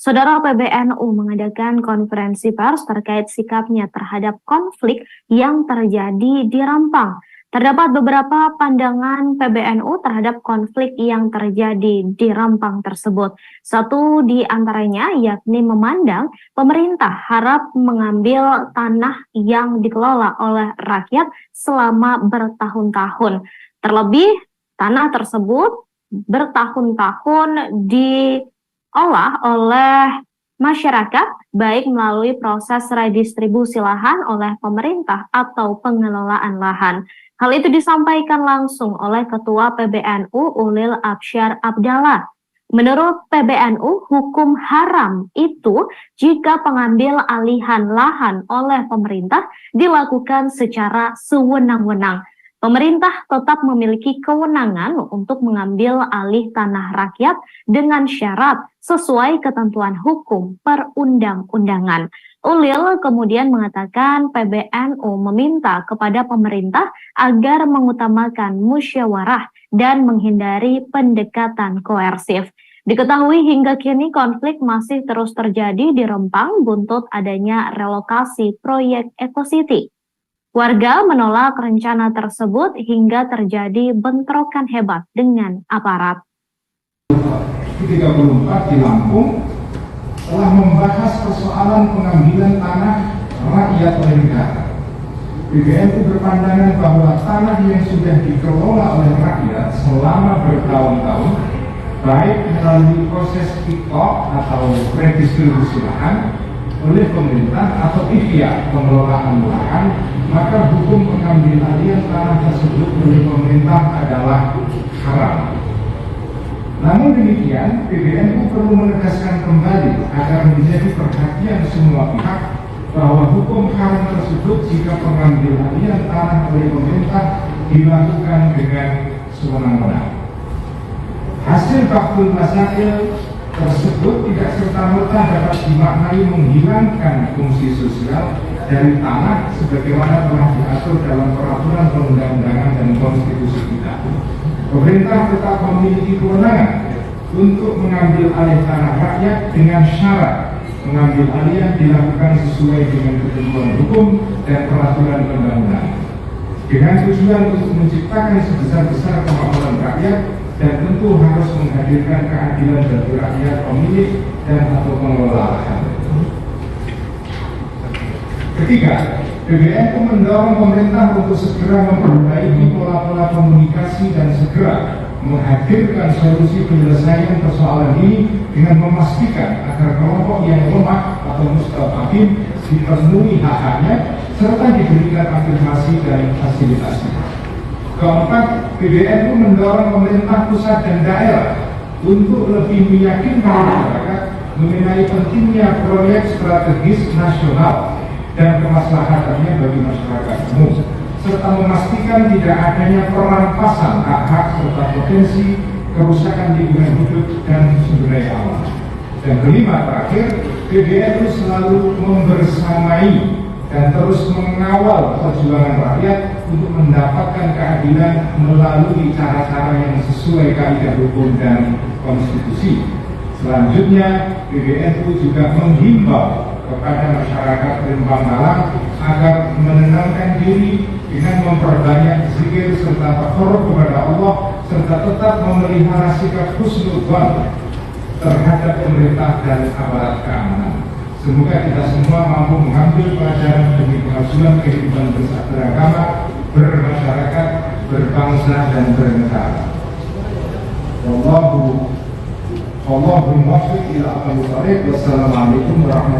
Saudara, PBNU mengadakan konferensi pers terkait sikapnya terhadap konflik yang terjadi di Rempang. Terdapat beberapa pandangan PBNU terhadap konflik yang terjadi di Rempang tersebut. Satu di antaranya yakni memandang pemerintah harap mengambil tanah yang dikelola oleh rakyat selama bertahun-tahun. Terlebih, tanah tersebut bertahun-tahun diolah oleh masyarakat, baik melalui proses redistribusi lahan oleh pemerintah atau pengelolaan lahan. Hal itu disampaikan langsung oleh Ketua PBNU Ulil Absyar Abdallah. Menurut PBNU, hukum haram itu jika pengambil alihan lahan oleh pemerintah dilakukan secara sewenang-wenang. Pemerintah tetap memiliki kewenangan untuk mengambil alih tanah rakyat dengan syarat sesuai ketentuan hukum perundang-undangan. Ulil kemudian mengatakan PBNU meminta kepada pemerintah agar mengutamakan musyawarah dan menghindari pendekatan koersif. Diketahui hingga kini konflik masih terus terjadi di Rempang buntut adanya relokasi proyek Eco City. Warga menolak rencana tersebut hingga terjadi bentrokan hebat dengan aparat. 34 di Lampung telah membahas persoalan pengambilan tanah rakyat oleh negara. PBNU berpandangan bahwa tanah yang sudah dikelola oleh rakyat selama bertahun-tahun, baik melalui proses kick-off atau redistribusi lahan oleh pemerintah atau ikhtiar pengelolaan lahan, maka hukum pengambil alihan tanah tersebut oleh pemerintah adalah haram. Namun demikian, PBNU perlu menegaskan kembali agar menjadi perhatian semua pihak bahwa hukum haram tersebut jika pengambil alihan tanah oleh pemerintah dilakukan dengan sewenang-wenang. Hasil Bahthul Masail tersebut tidak serta-merta dapat dimaknai menghilangkan fungsi sosial dari tanah sebagaimana telah diatur dalam peraturan perundang-undangan dan konstitusi kita. Pemerintah tetap memiliki kewenangan untuk mengambil alih tanah rakyat dengan syarat mengambil alih dilakukan sesuai dengan ketentuan hukum dan peraturan perundang-undangan, dengan tujuan untuk menciptakan sebesar-besar kemakmuran rakyat dan tentu harus menghadirkan keadilan bagi rakyat pemilik dan atau pengelola lahan. Ketiga, PBNU mendorong pemerintah untuk segera memperbaiki pola-pola komunikasi dan segera menghadirkan solusi penyelesaian persoalan ini dengan memastikan agar kelompok yang lemah atau mustadafin dipenuhi hak-haknya serta diberikan afirmasi dan fasilitasi. Keempat, PBNU mendorong pemerintah pusat dan daerah untuk lebih meyakinkan masyarakat mengenai pentingnya proyek strategis nasional dan kemaslahatannya bagi masyarakat umum, serta memastikan tidak adanya perampasan hak-hak serta potensi kerusakan lingkungan hidup dan sumber daya alam. Dan kelima, terakhir, PBNU selalu membersamai dan terus mengawal perjuangan rakyat untuk mendapatkan keadilan melalui cara-cara yang sesuai kaidah hukum dan konstitusi. Selanjutnya, PBNU juga menghimbau kepada masyarakat Rempang Malang agar menenangkan diri dengan memperbanyak zikir serta takarrub kepada Allah serta tetap memelihara sikap husnudzon terhadap pemerintah dan aparat keamanan. Semoga kita semua mampu mengambil pelajaran demi kemajuan kehidupan beragama, bermasyarakat, berbangsa dan bernegara. Wallahu muwaffiq ila aqwamit thoriq. Wassalamualaikum warahmatullahi wabarakatuh.